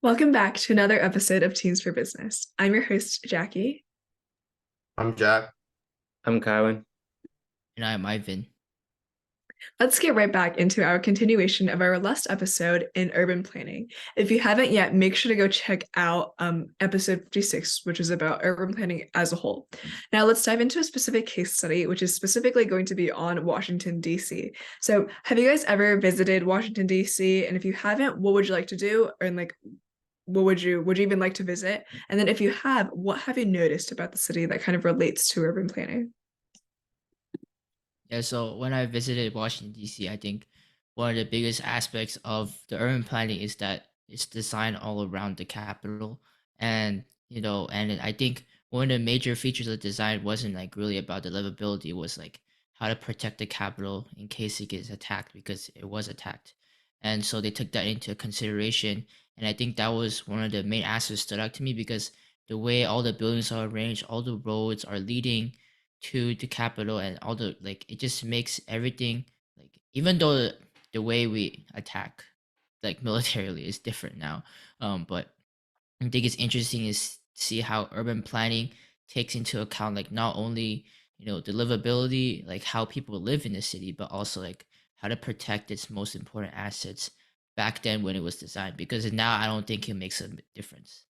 Welcome back to another episode of Teams for Business. I'm your host, Jackie. I'm Jack. I'm Kylan. And I'm Ivan. Let's get right back into our continuation of our last episode in urban planning. If you haven't yet, make sure to go check out episode 56, which is about urban planning as a whole. Now, let's dive into a specific case study, which is specifically going to be on Washington, D.C. So, have you guys ever visited Washington, D.C.? And if you haven't, what would you like to do? And what would you even like to visit? And then if you have, what have you noticed about the city that kind of relates to urban planning? Yeah, so when I visited Washington, D.C., I think one of the biggest aspects of the urban planning is that it's designed all around the capital. And I think one of the major features of the design wasn't like really about the livability, it was like how to protect the capital in case it gets attacked because it was attacked. And so they took that into consideration. And I think that was one of the main aspects stood out to me because the way all the buildings are arranged, all the roads are leading to the capital and all the like it just makes everything like even though the way we attack like militarily is different now, but I think it's interesting is see how urban planning takes into account like not only the livability, like how people live in the city, but also like how to protect its most important assets back then when it was designed, because now I don't think it makes a difference.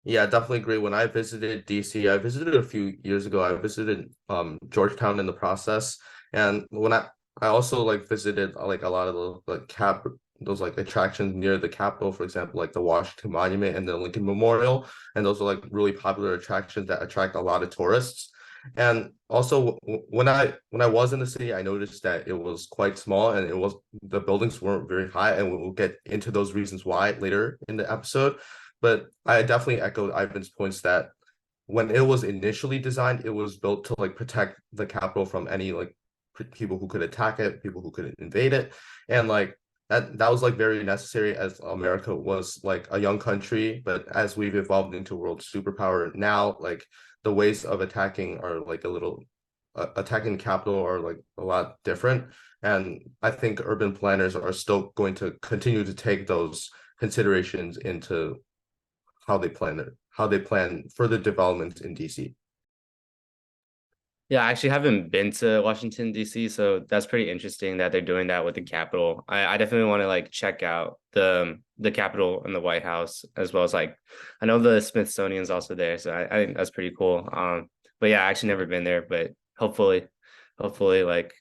Yeah, I definitely agree. When I visited DC, I visited a few years ago. I visited Georgetown in the process. And I also like visited like a lot of the like cap those like attractions near the Capitol, for example, like the Washington Monument and the Lincoln Memorial. And those are like really popular attractions that attract a lot of tourists. And also when I was in the city, I noticed that it was quite small and it was the buildings weren't very high, and we'll get into those reasons why later in the episode. But I definitely echo Ivan's points that when it was initially designed, it was built to like protect the capital from any like people who could attack it, people who could invade it, and like that was like very necessary as America was like a young country. But as we've evolved into world superpower now, like the ways of attacking are like a little attacking the capital are like a lot different. And I think urban planners are still going to continue to take those considerations into how they plan further development in DC. Yeah, I actually haven't been to Washington, D.C., so that's pretty interesting that they're doing that with the Capitol. I definitely want to like check out the Capitol and the White House, as well as like I know the Smithsonian's also there, so I think that's pretty cool. But yeah, I actually never been there, but hopefully like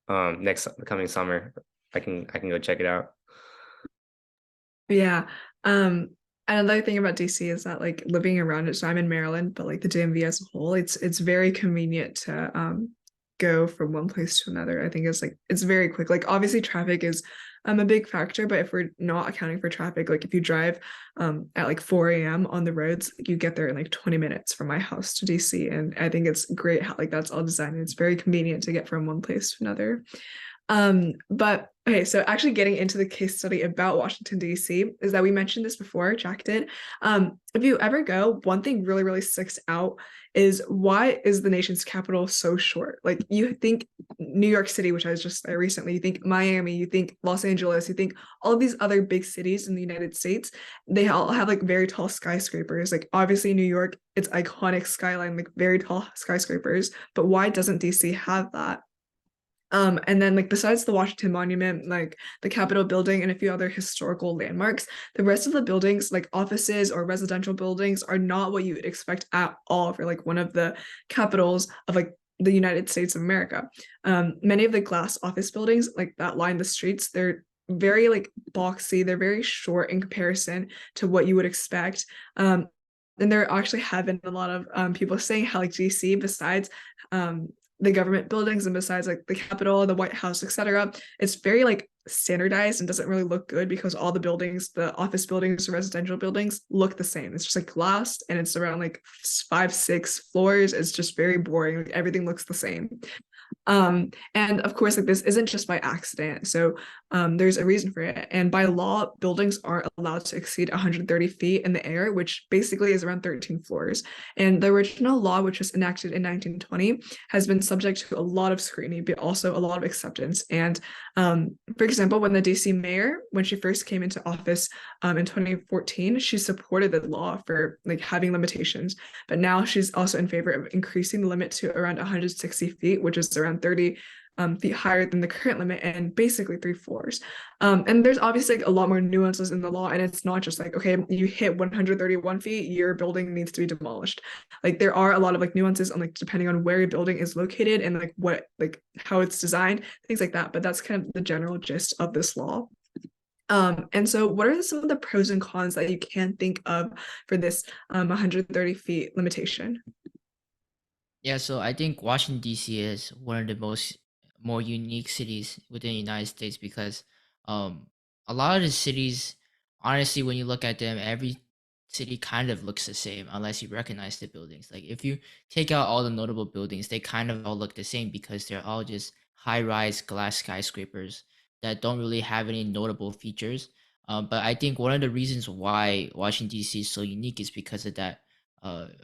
next coming summer I can go check it out. Yeah. Um, Another thing about DC is that like living around it, so I'm in Maryland, but like the DMV as a whole, it's very convenient to go from one place to another. I think it's very quick. Like obviously traffic is a big factor, but if we're not accounting for traffic, like if you drive at like 4 a.m. on the roads, you get there in like 20 minutes from my house to DC. And I think it's great how like that's all designed. It's very convenient to get from one place to another. But okay, so actually getting into the case study about Washington, D.C., is that we mentioned this before, Jack did. If you ever go, one thing really, really sticks out is why is the nation's capital so short? Like you think New York City, which I was just there recently, you think Miami, you think Los Angeles, you think all of these other big cities in the United States, they all have like very tall skyscrapers. Like obviously New York, it's iconic skyline, like very tall skyscrapers, but why doesn't DC have that? And then like besides the Washington Monument, like the Capitol building and a few other historical landmarks, the rest of the buildings, like offices or residential buildings, are not what you would expect at all for like one of the capitals of like the United States of America. Many of the glass office buildings like that line the streets, they're very like boxy, they're very short in comparison to what you would expect. And there actually have been a lot of people saying how like DC, besides the government buildings and besides like the Capitol, the White House, etc., it's very like standardized and doesn't really look good because all the buildings, the office buildings, the residential buildings look the same. It's just like glass and it's around like 5, 6 floors. It's just very boring. Like everything looks the same. And of course, like this isn't just by accident. So there's a reason for it. And by law, buildings aren't allowed to exceed 130 feet in the air, which basically is around 13 floors. And the original law, which was enacted in 1920, has been subject to a lot of scrutiny, but also a lot of acceptance. And for example, when the DC mayor, when she first came into office in 2014, she supported the law for like having limitations, but now she's also in favor of increasing the limit to around 160 feet, which is around 30 feet higher than the current limit, and basically 3 floors. And there's obviously like a lot more nuances in the law, and it's not just like, okay, you hit 131 feet, your building needs to be demolished. Like there are a lot of like nuances on like depending on where your building is located and like what like how it's designed, things like that. But that's kind of the general gist of this law. And so what are some of the pros and cons that you can think of for this 130 feet limitation? Yeah, so I think Washington D.C. is one of the more unique cities within the United States because um a lot of the cities, honestly, when you look at them, every city kind of looks the same unless you recognize the buildings. Like if you take out all the notable buildings, they kind of all look the same because they're all just high-rise glass skyscrapers that don't really have any notable features. But I think one of the reasons why Washington D.C. is so unique is because of that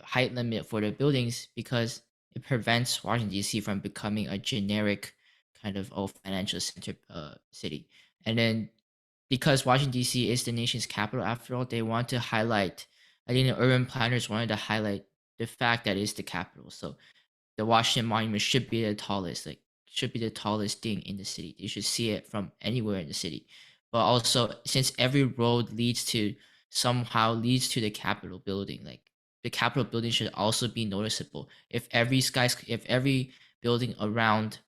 height limit for the buildings because it prevents Washington D.C. from becoming a generic kind of financial center city. And then because Washington D.C. is the nation's capital after all, they want to highlight. I think the urban planners wanted to highlight the fact that it's the capital. So the Washington Monument should be the tallest, like should be the tallest thing in the city. You should see it from anywhere in the city. But also, since every road leads to the Capitol building, like the Capitol building should also be noticeable. If every building around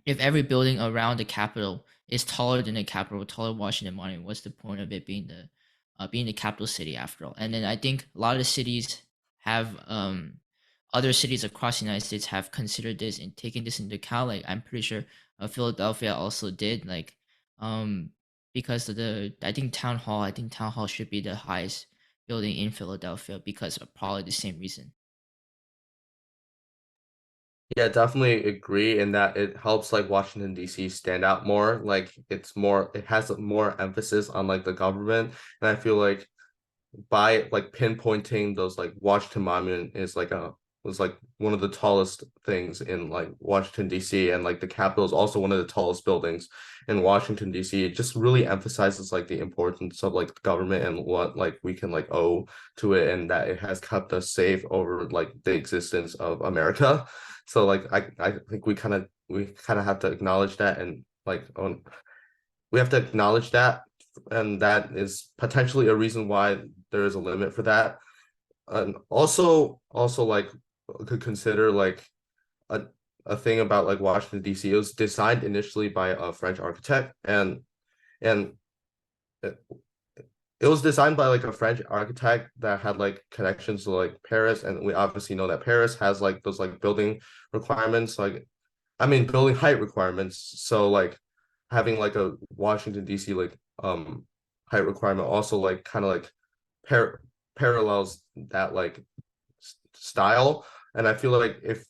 the Capitol is taller than the Capitol, taller Washington Monument, what's the point of it being the capital city after all? And then I think a lot of cities have other cities across the United States have considered this and taken this into account. Like I'm pretty sure Philadelphia also did. Like um because of I think Town Hall should be the highest building in Philadelphia because of probably the same reason. Yeah, definitely agree in that it helps like Washington DC stand out more. Like it has more emphasis on like the government. And I feel like by like pinpointing those like Washington Monument is like a was like one of the tallest things in like Washington DC, and like the Capitol is also one of the tallest buildings in Washington DC. It just really emphasizes like the importance of like the government and what like we can like owe to it, and that it has kept us safe over like the existence of America. So like I think we kind of have to acknowledge that, and like we have to acknowledge that, and that is potentially a reason why there is a limit for that. And also like could consider like a a thing about like Washington DC. It was designed initially by a French architect, and it, it was designed by like a French architect that had like connections to like Paris, and we obviously know that Paris has like those like building requirements, like I mean building height requirements. So like having like a Washington DC like height requirement also like kind of like par parallels that like style. And I feel like if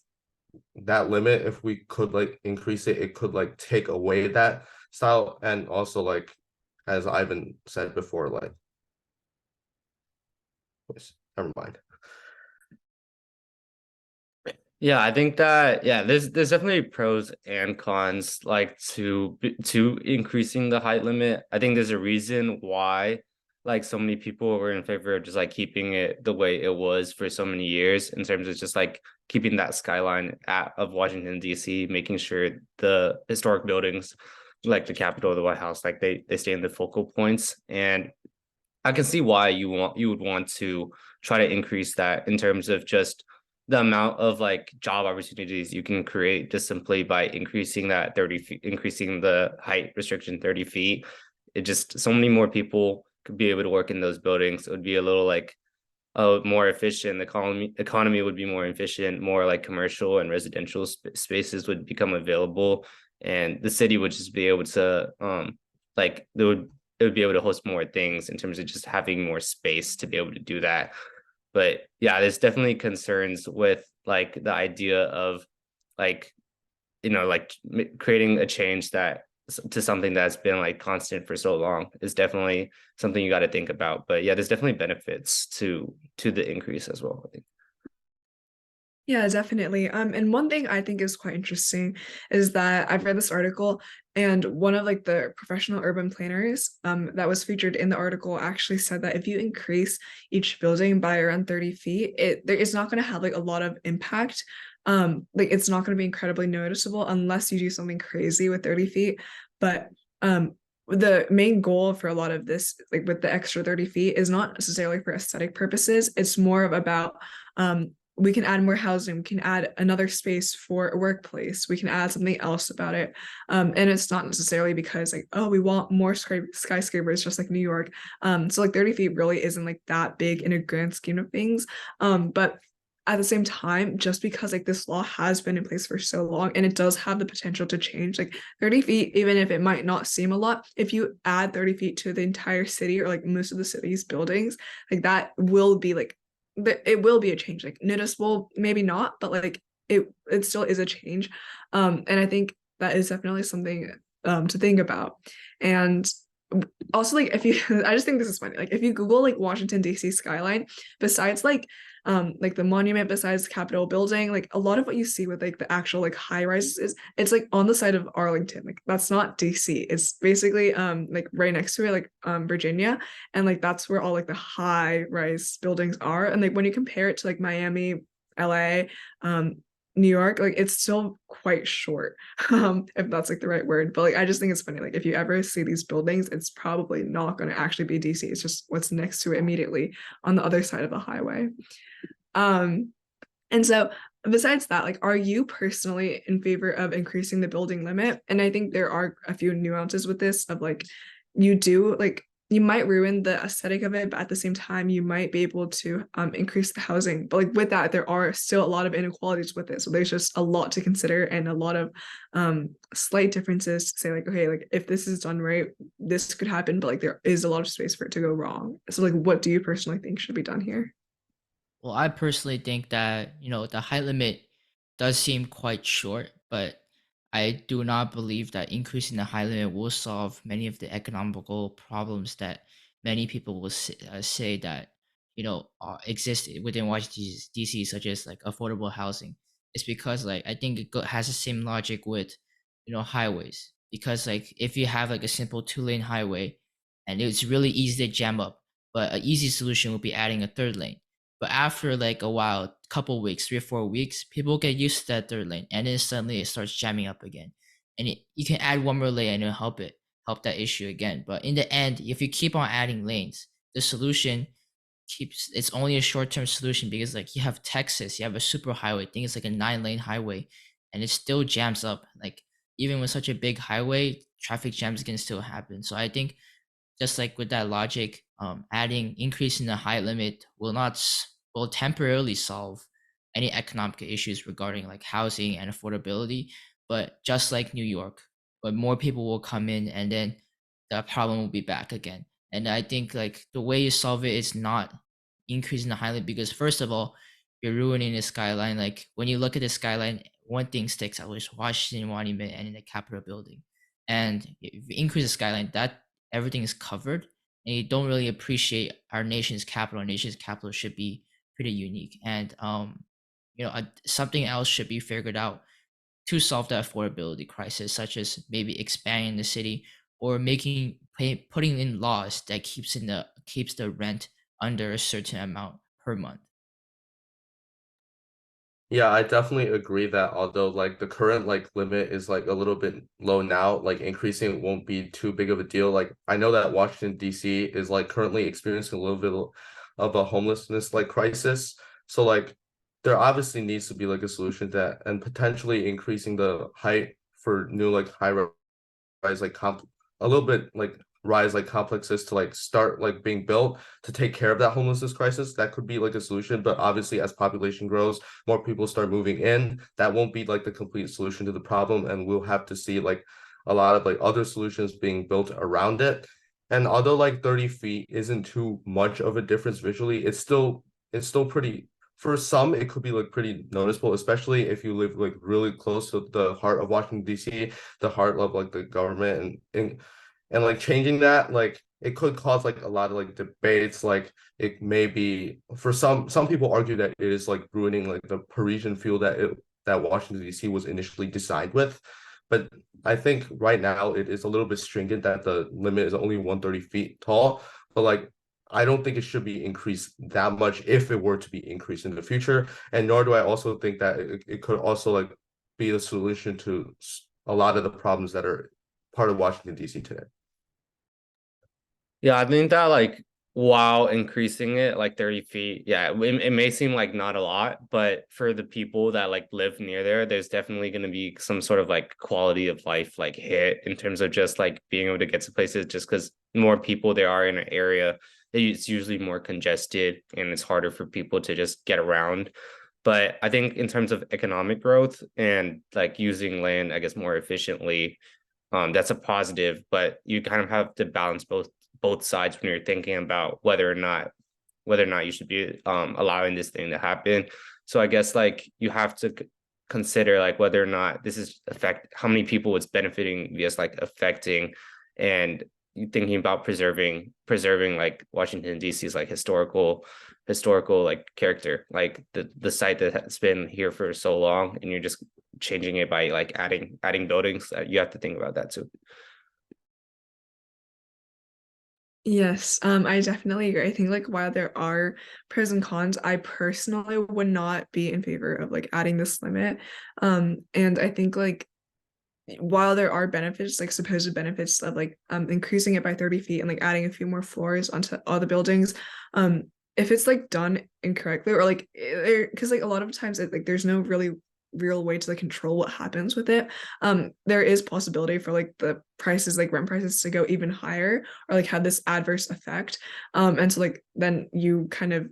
that limit, if we could like increase it, it could like take away that style. And also like as Ivan said before, like never mind. Yeah, I think that there's definitely pros and cons like to increasing the height limit. I think there's a reason why like so many people were in favor of just like keeping it the way it was for so many years in terms of just like keeping that skyline of Washington DC, making sure the historic buildings like the Capitol, the White House, like they stay in the focal points. And I can see why you would want to try to increase that in terms of just the amount of like job opportunities you can create just simply by increasing that 30 feet, increasing the height restriction 30 feet. It just so many more people could be able to work in those buildings. It would be a little like more efficient. The economy would be more efficient, more like commercial and residential spaces would become available, and the city would just be able to like it would be able to host more things in terms of just having more space to be able to do that. But yeah, there's definitely concerns with like the idea of like like creating a change to something that's been like constant for so long is definitely something you got to think about. But yeah, there's definitely benefits to the increase as well, I think. Yeah, definitely. And one thing I think is quite interesting is that I've read this article, and one of like the professional urban planners that was featured in the article actually said that if you increase each building by around 30 feet, it's not going to have like a lot of impact. Like it's not going to be incredibly noticeable unless you do something crazy with 30 feet. But the main goal for a lot of this, like with the extra 30 feet, is not necessarily for aesthetic purposes. It's more of about we can add more housing, we can add another space for a workplace, we can add something else about it. And it's not necessarily because like, oh, we want more skyscrapers just like New York. So like 30 feet really isn't like that big in a grand scheme of things. But at the same time, just because like this law has been in place for so long and it does have the potential to change, like 30 feet, even if it might not seem a lot, if you add 30 feet to the entire city or like most of the city's buildings, like that will be like, it will be a change, like noticeable, maybe not, but like it still is a change. And I think that is definitely something to think about. And also like if you I just think this is funny, like if you Google like Washington DC skyline, besides like the monument, besides the Capitol building, like a lot of what you see with like the actual like high rises is it's like on the side of Arlington. Like that's not DC, it's basically like right next to it, like Virginia, and like that's where all like the high rise buildings are. And like when you compare it to like Miami, LA, New York, like it's still quite short, if that's like the right word. But like I just think it's funny, like if you ever see these buildings, it's probably not going to actually be DC. It's just what's next to it immediately on the other side of the highway. And so besides that, like are you personally in favor of increasing the building limit? And I think there are a few nuances with this of like you might ruin the aesthetic of it, but at the same time you might be able to increase the housing. But like with that, there are still a lot of inequalities with it, so there's just a lot to consider and a lot of slight differences to say like, okay, like if this is done right, this could happen, but like there is a lot of space for it to go wrong. So like what do you personally think should be done here? Well, I personally think that, the height limit does seem quite short, but I do not believe that increasing the height limit will solve many of the economical problems that many people will say that, exist within Washington DC, such as like affordable housing. It's because like I think has the same logic with, highways. Because like if you have like a simple 2-lane highway and it's really easy to jam up, but an easy solution would be adding a third lane. But after like a while, couple weeks, 3 or 4 weeks, people get used to that third lane, and then suddenly it starts jamming up again. And you can add one more lane and it'll help that issue again. But in the end, if you keep on adding lanes, the solution it's only a short-term solution, because like you have Texas, you have a super highway, I think it's like a 9-lane highway, and it still jams up. Like even with such a big highway, traffic jams can still happen. So I think just like with that logic, increasing the height limit will temporarily solve any economic issues regarding like housing and affordability. But just like New York, but more people will come in, and then the problem will be back again. And I think like the way you solve it is not increasing the height limit, because first of all, you're ruining the skyline. Like when you look at the skyline, one thing sticks out, which is Washington Monument and in the Capitol building. And if you increase the skyline, that everything is covered, and you don't really appreciate our nation's capital. Our nation's capital should be pretty unique, and something else should be figured out to solve the affordability crisis, such as maybe expanding the city or putting in laws that keeps the rent under a certain amount per month. Yeah, I definitely agree that although like the current like limit is like a little bit low now, like increasing won't be too big of a deal. Like I know that Washington DC is like currently experiencing a little bit of a homelessness like crisis. So like there obviously needs to be like a solution to that, and potentially increasing the height for new like high rise like a little bit like rise like complexes to like start like being built to take care of that homelessness crisis. That could be like a solution, but obviously as population grows, more people start moving in, that won't be like the complete solution to the problem, and we'll have to see like a lot of like other solutions being built around it. And although like 30 feet isn't too much of a difference visually, it's still pretty for some it could be like pretty noticeable, especially if you live like really close to the heart of Washington DC, the heart of like the government, and like changing that, like it could cause like a lot of like debates. Like it may be, for some people argue that it is like ruining like the Parisian feel that Washington DC was initially designed with. But I think right now it is a little bit stringent that the limit is only 130 feet tall. But like I don't think it should be increased that much if it were to be increased in the future. And nor do I also think that it could also like be the solution to a lot of the problems that are part of Washington DC today. Yeah, I think that like while increasing it like 30 feet, yeah, it may seem like not a lot, but for the people that like live near there, there's definitely going to be some sort of like quality of life like hit in terms of just like being able to get to places, just because more people there are in an area, it's usually more congested and it's harder for people to just get around. But I think in terms of economic growth and like using land, I guess, more efficiently, that's a positive, but you kind of have to balance both sides when you're thinking about whether or not you should be allowing this thing to happen. So I guess like you have to consider like whether or not this is affect how many people it's benefiting, just like affecting, and thinking about preserving like Washington DC's like historical like character, like the site that has been here for so long, and you're just changing it by like adding buildings. You have to think about that too. Yes, I definitely agree. I think like while there are pros and cons, I personally would not be in favor of like adding this limit. And I think like while there are benefits, like supposed benefits of like increasing it by 30 feet and like adding a few more floors onto all the buildings, if it's like done incorrectly or like because like a lot of times like there's no really real way to like control what happens with it, there is possibility for like the prices, like rent prices, to go even higher or like have this adverse effect, and so like then you kind of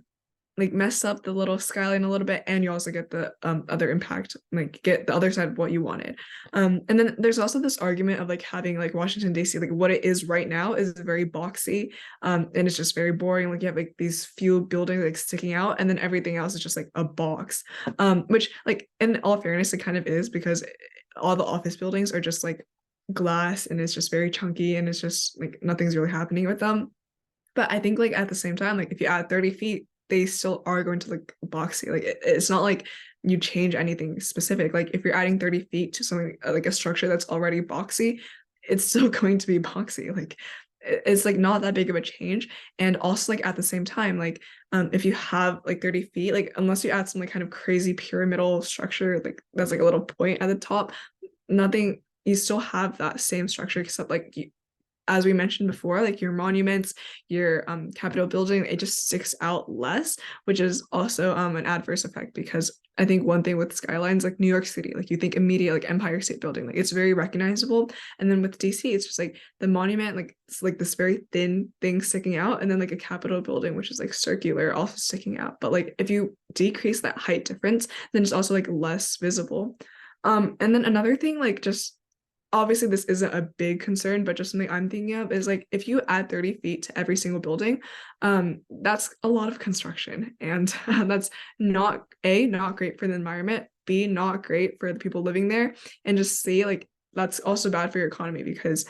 like mess up the little skyline a little bit, and you also get the other impact, like get the other side of what you wanted. And then there's also this argument of like having like Washington DC, like what it is right now is very boxy, and it's just very boring. Like you have like these few buildings like sticking out, and then everything else is just like a box, which like in all fairness it kind of is, because all the office buildings are just like glass and it's just very chunky and it's just like nothing's really happening with them. But I think like at the same time, like if you add 30 feet, they still are going to look boxy. Like it's not like you change anything specific. Like if you're adding 30 feet to something like a structure that's already boxy, it's still going to be boxy. Like it's like not that big of a change. And also like at the same time, like if you have like 30 feet, like unless you add some like kind of crazy pyramidal structure, like that's like a little point at the top, nothing, you still have that same structure, except like you, as we mentioned before, like your monuments, your Capitol building, it just sticks out less, which is also an adverse effect, because I think one thing with skylines, like New York City, like you think immediate like Empire State Building, like it's very recognizable. And then with DC, it's just like the monument, like it's like this very thin thing sticking out, and then like a Capitol building, which is like circular, also sticking out. But like if you decrease that height difference, then it's also like less visible. And then another thing, like just obviously this isn't a big concern, but just something I'm thinking of is like if you add 30 feet to every single building, that's a lot of construction, and that's not great for the environment, B, not great for the people living there, and just C, like that's also bad for your economy, because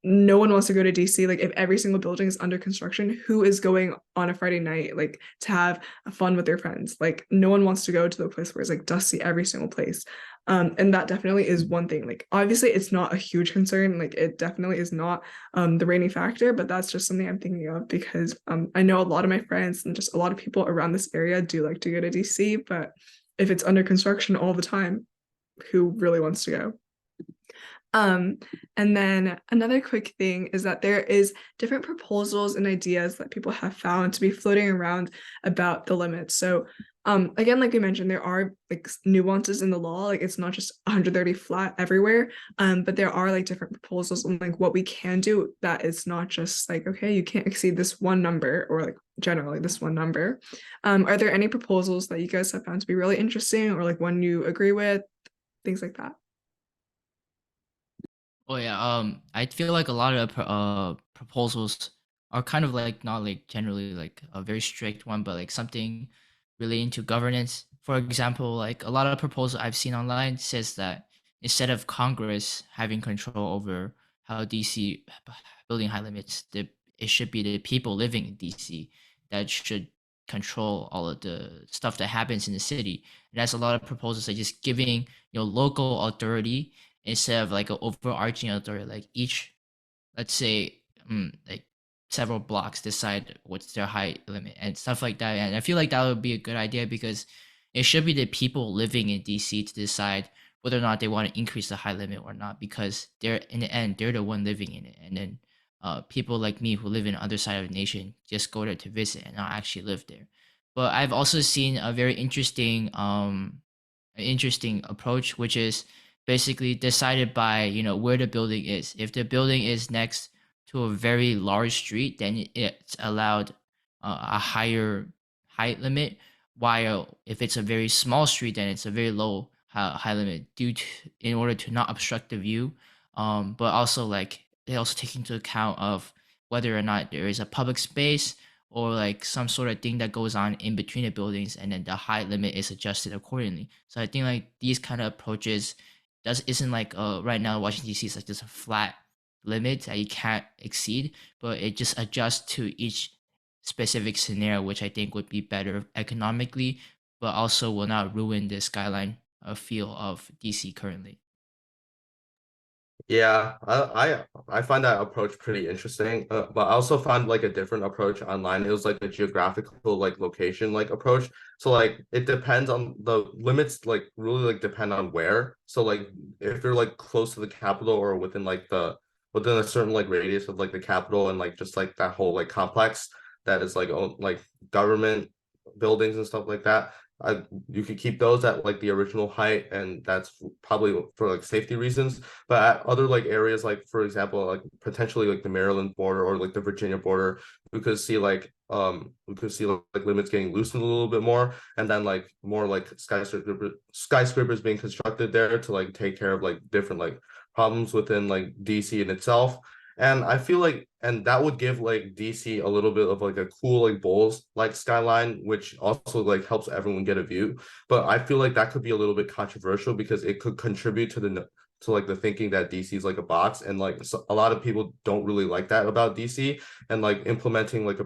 no one wants to go to DC. Like if every single building is under construction, who is going on a Friday night like to have fun with their friends? Like no one wants to go to the place where it's like dusty every single place. And that definitely is one thing. Like obviously it's not a huge concern. Like it definitely is not the rainy factor, but that's just something I'm thinking of, because I know a lot of my friends and just a lot of people around this area do like to go to DC, but if it's under construction all the time, who really wants to go? Um, and then another quick thing is that there is different proposals and ideas that people have found to be floating around about the limits. So again, like we mentioned, there are like nuances in the law, like it's not just 130 flat everywhere, but there are like different proposals on like what we can do, that it's not just like, okay, you can't exceed this one number, or like generally this one number. Are there any proposals that you guys have found to be really interesting, or like one you agree with, things like that? Oh yeah, I feel like a lot of proposals are kind of like not like generally like a very strict one, but like something relating to governance. For example, like a lot of proposals I've seen online says that instead of Congress having control over how DC building high limits, it should be the people living in DC that should control all of the stuff that happens in the city. And that's a lot of proposals like just giving local authority instead of like an overarching authority, like each, let's say, like several blocks decide what's their height limit and stuff like that. And I feel like that would be a good idea because it should be the people living in DC to decide whether or not they want to increase the height limit or not, because they're in the end they're the one living in it. And then people like me who live in the other side of the nation just go there to visit and not actually live there. But I've also seen a very interesting approach, which is basically decided by where the building is. If the building is next to a very large street, then it's allowed a higher height limit. While if it's a very small street, then it's a very low height limit in order to not obstruct the view. But also like they also take into account of whether or not there is a public space or like some sort of thing that goes on in between the buildings, and then the height limit is adjusted accordingly. So I think like these kind of approaches isn't like right now Washington DC is like just a flat limit that you can't exceed, but it just adjusts to each specific scenario, which I think would be better economically, but also will not ruin the skyline feel of DC currently. Yeah, I find that approach pretty interesting. But I also found like a different approach online. It was like a geographical like location like approach. So like it depends on the limits, like really like depend on where. So like if you're like close to the capital or within a certain like radius of like the capital and like just like that whole like complex that is like government buildings and stuff like that, you could keep those at like the original height, and that's probably for like safety reasons. But at other like areas, like for example, like potentially like the Maryland border or like the Virginia border, we could see like limits getting loosened a little bit more, and then like more like skyscrapers being constructed there to like take care of like different like problems within like DC in itself. And I feel like, and that would give like DC a little bit of like a cool like Bulls like skyline, which also like helps everyone get a view. But I feel like that could be a little bit controversial because it could contribute to like the thinking that DC is like a box, and like so a lot of people don't really like that about DC, and like implementing like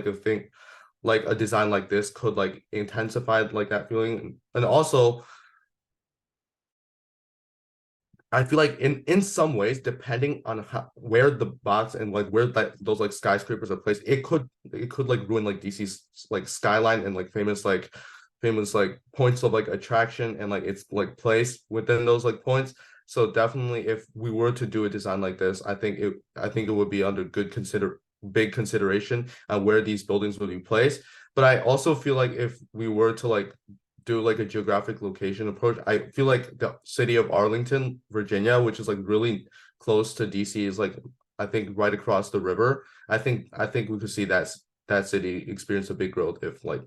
a thing like a design like this could like intensify like that feeling. And also I feel like in some ways, depending on where the box and like where those like skyscrapers are placed, it could like ruin like DC's like skyline and like famous like points of like attraction and like its like place within those like points. So definitely, if we were to do a design like this, I think it would be under big consideration on where these buildings would be placed. But I also feel like if we were to like do like a geographic location approach, I feel like the city of Arlington, Virginia, which is like really close to DC, is like I think right across the river. I think we could see that city experience a big growth if like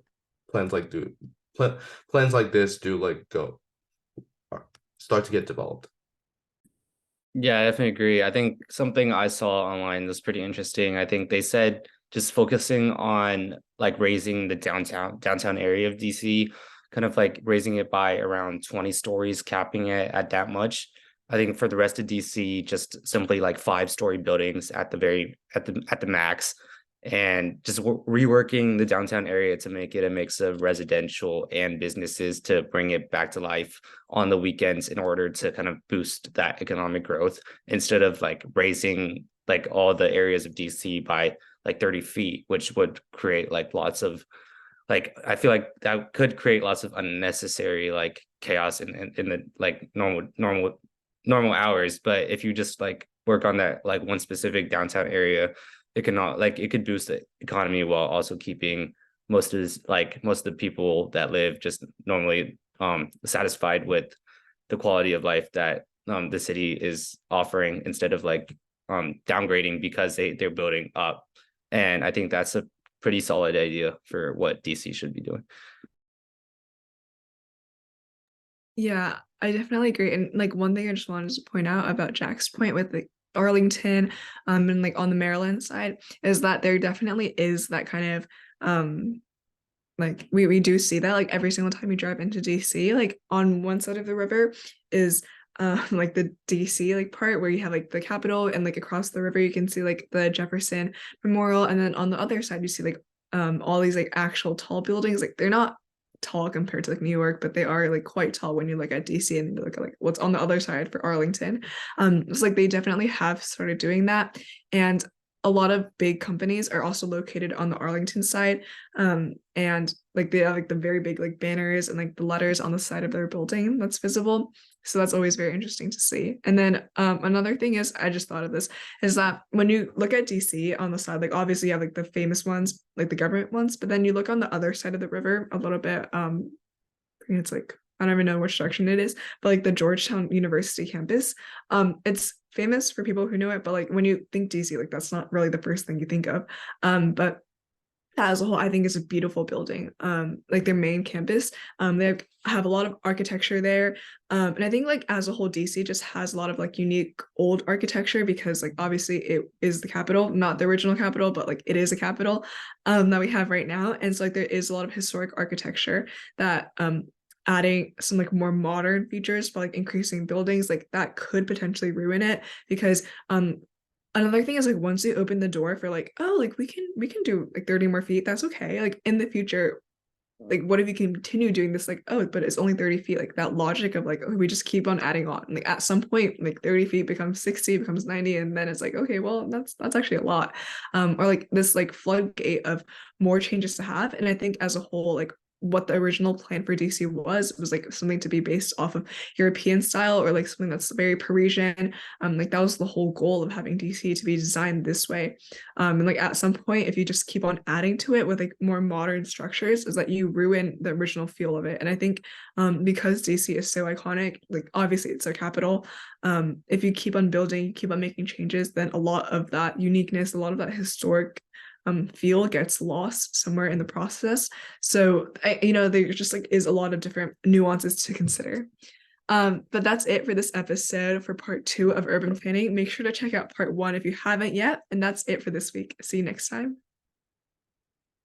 plans like plans like this do like start to get developed. Yeah, I definitely agree. I think something I saw online was pretty interesting. I think they said just focusing on like raising the downtown area of DC, kind of like raising it by around 20 stories, capping it at that much. I think for the rest of DC, just simply like 5-story buildings at the max, and just reworking the downtown area to make it a mix of residential and businesses to bring it back to life on the weekends in order to kind of boost that economic growth, instead of like raising like all the areas of DC by like 30 feet, which would create like lots of like, I feel like that could create lots of unnecessary like chaos in the like normal hours. But if you just like work on that like one specific downtown area, it could boost the economy while also keeping most of the people that live just normally satisfied with the quality of life that the city is offering, instead of like downgrading because they're building up. And I think that's a pretty solid idea for what DC should be doing. Yeah, I definitely agree. And like one thing I just wanted to point out about Jack's point with the Arlington and like on the Maryland side is that there definitely is that kind of like we do see that like every single time you drive into DC, like on one side of the river is like the DC like part where you have like the Capitol, and like across the river you can see like the Jefferson Memorial, and then on the other side you see like all these like actual tall buildings. Like they're not tall compared to like New York, but they are like quite tall when you look at DC and you look at like what's on the other side for Arlington. It's like they definitely have started doing that, and a lot of big companies are also located on the Arlington side, and like they have like the very big like banners and like the letters on the side of their building that's visible. So that's always very interesting to see. And then another thing is, I just thought of this, is that when you look at DC on the side, like obviously you have like the famous ones, like the government ones, but then you look on the other side of the river a little bit, I think it's like, I don't even know which direction it is, but like the Georgetown University campus, it's famous for people who know it, but like when you think DC, like that's not really the first thing you think of. But as a whole, I think it's a beautiful building. Like their main campus, they have a lot of architecture there, and I think like as a whole, DC just has a lot of like unique old architecture, because like obviously it is the capital, not the original capital, but like it is a capital that we have right now, and so like there is a lot of historic architecture that adding some like more modern features for like increasing buildings, like that could potentially ruin it, because another thing is like once you open the door for like, oh, like we can do like 30 more feet, that's okay. Like in the future, like what if you continue doing this, like, oh, but it's only 30 feet, like that logic of like, oh, we just keep on adding on, like at some point like 30 feet becomes 60, becomes 90, and then it's like, okay, well that's actually a lot, or like this like floodgate of more changes to have. And I think as a whole, like what the original plan for DC was like something to be based off of European style, or like something that's very Parisian. Like that was the whole goal of having DC to be designed this way. And like at some point, if you just keep on adding to it with like more modern structures, is that you ruin the original feel of it. And I think because DC is so iconic, like obviously it's our capital. If you keep on building, keep on making changes, then a lot of that uniqueness, a lot of that historic feel gets lost somewhere in the process. So there just like is a lot of different nuances to consider. But that's it for this episode for part 2 of urban planning. Make sure to check out part 1 if you haven't yet. And that's it for this week. See you next time.